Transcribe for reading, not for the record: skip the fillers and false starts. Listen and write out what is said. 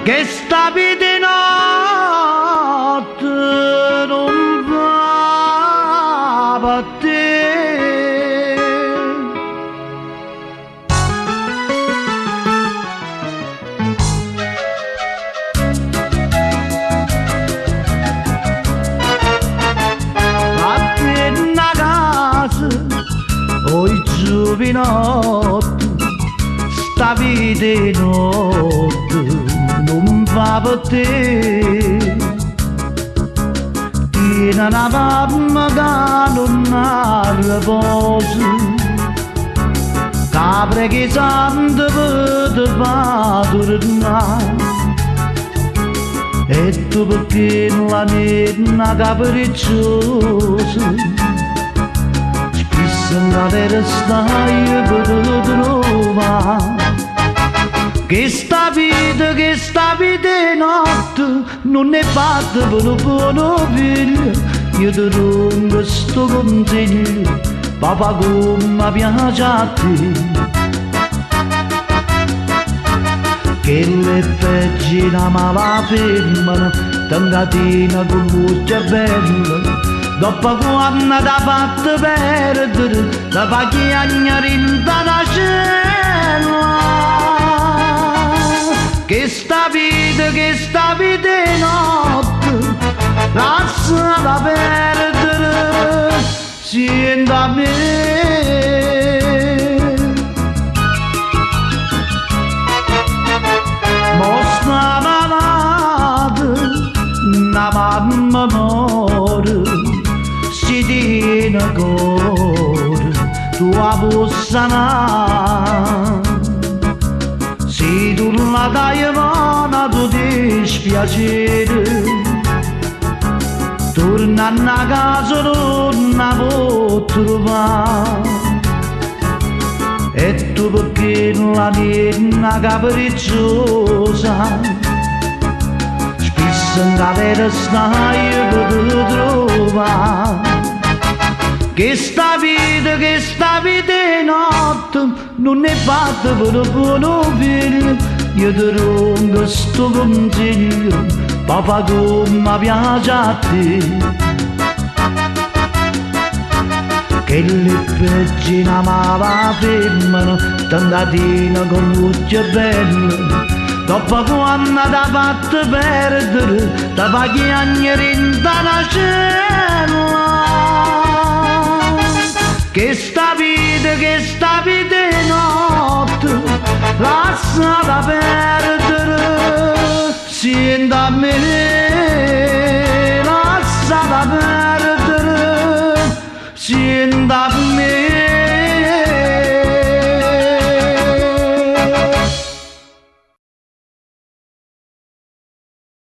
che stavi di notte non va per te. Appena casa o i giovinotti stavi di notte non va per te. Tiene una mamma che non ha riposo, capre che santo per te fa tornare. E tu perché la nena capricciosa spesso non te stai per trovare. Che sta vita di notte non è fatta per un buono figlio. Io ti do sto consiglio, papà, come piace a te. Che le peggina ma la femmina tangatina con luce bella, dopo quando t'ha fatto perdere la fa chiagnare in la cella. Che sta vita di notte lasciala perdere, siente a me. Mostra una mamma muore, si tiene cuore, tua possa. Se tu la dai mano tu dispiacere, torna a casa non la può trovare. E tu perché la nena capricciosa spesso non te stai per trovare. Che sta vita di notte non è fatta per un buono figlio. Io ti do sto consiglio, papà, come piace a te. Che le peggina ma la femmina tangatina con luce bella, dopo quando t'ha fatto perdere la fa chiagnare in la cella. Che sta vita di notte lasciala perdere, siente a me, lasciala perdere, siente a me.